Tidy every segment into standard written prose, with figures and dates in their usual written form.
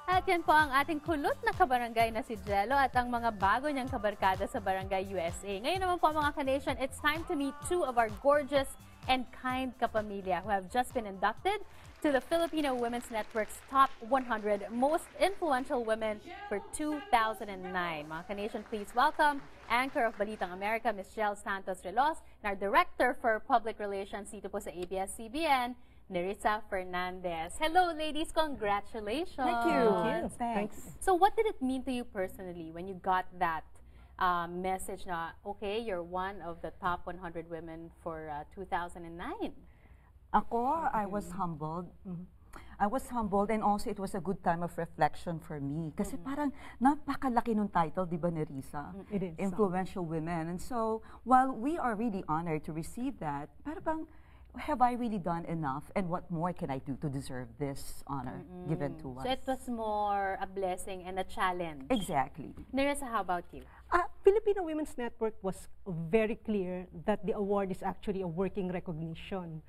At yan po ang ating kulot na kabarangay na si Jello at ang mga bago niyang kabarkada sa Barangay USA. Ngayon naman po mga ka-nation, it's time to meet two of our gorgeous and kind kapamilya who have just been inducted to the Filipino Women's Network's Top 100 Most Influential Women for 2009. Mga ka-nation, please welcome Anchor of Balitang America, Ms. Jel Santos Relos, and our Director for Public Relations dito po sa ABS-CBN, Nerissa Fernandez. Hello, ladies. Congratulations. Thank you. Thanks. So what did it mean to you personally when you got that message na, okay, you're one of the top 100 women for 2009? Ako, I was humbled. I was humbled, and also it was a good time of reflection for me. Kasi parang napakalaki nung title, di ba, Nerissa? It is. Influential Women. And so, while we are really honored to receive that, parang have I really done enough, and what more can I do to deserve this honor given to us? So it was more a blessing and a challenge. Exactly. Nerissa, how about you? Filipino Women's Network was very clear that the award is actually a working recognition.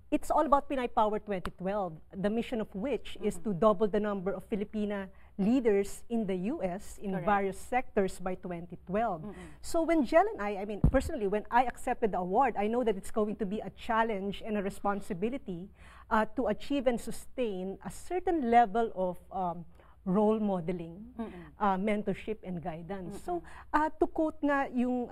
It's all about Pinay Power 2012, the mission of which is to double the number of Filipina leaders in the U.S. in various sectors by 2012. So when Jel and I mean, personally, when I accepted the award, I know that it's going to be a challenge and a responsibility to achieve and sustain a certain level of role modeling, mentorship, and guidance. So, to quote nga yung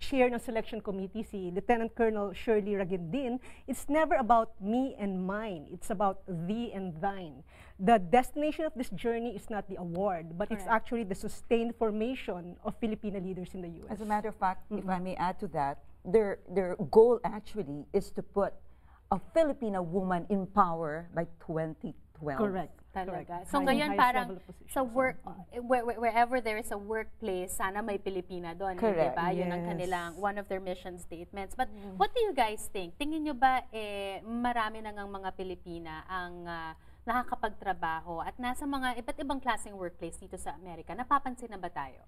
chair ng selection committee, si Lieutenant Colonel Shirley Ragindin, it's never about me and mine, it's about thee and thine. The destination of this journey is not the award, but it's actually the sustained formation of Filipino leaders in the U.S. As a matter of fact, if I may add to that, their goal actually is to put a Filipina woman in power by 2012. Correct. Talaga. So ngayon parang sa work, wherever there is a workplace, sana may Pilipina doon. Correct. Diba? Yun ang kanilang, one of their mission statements. But what do you guys think? Tingin nyo ba marami na ngang mga Pilipina ang nakakapagtrabaho at nasa mga iba't ibang klaseng workplace dito sa Amerika? Napapansin na ba tayo?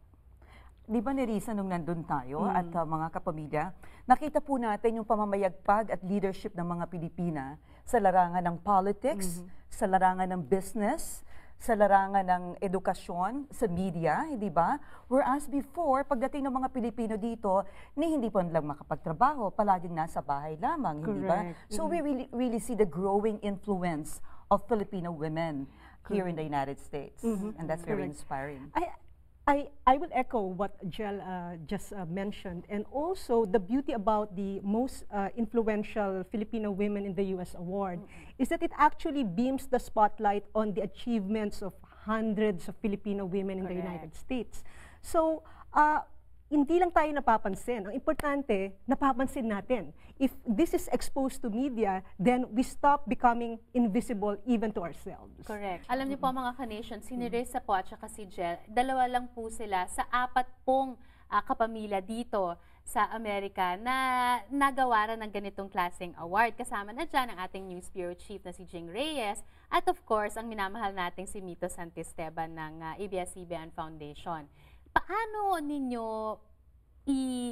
Di ba, Nerissa, nung nandun tayo at mga kapamilya, nakita po natin yung pamamayagpag at leadership ng mga Pilipina sa larangan ng politics, sa larangan ng business, sa larangan ng edukasyon, sa media, di ba? Whereas before, pagdating ng mga Pilipino dito, hindi po lang makapagtrabaho, palaging nasa bahay lamang, hindi ba? So we really see the growing influence of Filipino women here in the United States. And that's very inspiring. I will echo what Jel just mentioned, and also the beauty about the most influential Filipino women in the U.S. award is that it actually beams the spotlight on the achievements of hundreds of Filipino women in the United States. So, hindi lang tayo napapansin. Ang importante, napapansin natin. If this is exposed to media, then we stop becoming invisible even to ourselves. Correct. Alam niyo po mga ka-nation, si Nerissa po at saka si Jel, dalawa lang po sila sa 4 kapamilya dito sa Amerika na nagawaran ng ganitong klaseng award. Kasama na dyan ang ating News Bureau Chief na si Jing Reyes at of course, ang minamahal nating si Mito Santisteban ng ABS-CBN Foundation. Paano ninyo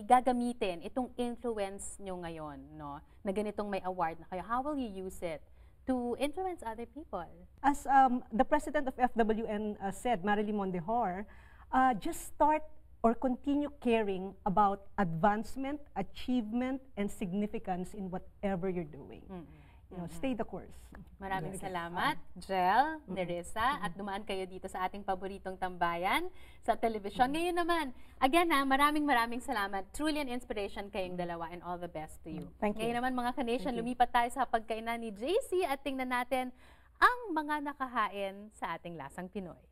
gagamitin itong influence nyo ngayon, no? Na ganitong may award na kayo? How will you use it to influence other people? As the president of FWN said, Marilyn Mondehor, just start or continue caring about advancement, achievement, and significance in whatever you're doing. You know, stay the course. Maraming salamat, Jel, Nerissa, at dumaan kayo dito sa ating paboritong tambayan sa telebisyon. Ngayon naman, again maraming salamat. Truly an inspiration kayong dalawa, and all the best to you. Thank you. Ngayon naman mga ka-nation, lumipat tayo sa pagkainan ni JC at tingnan natin ang mga nakahain sa ating lasang Pinoy.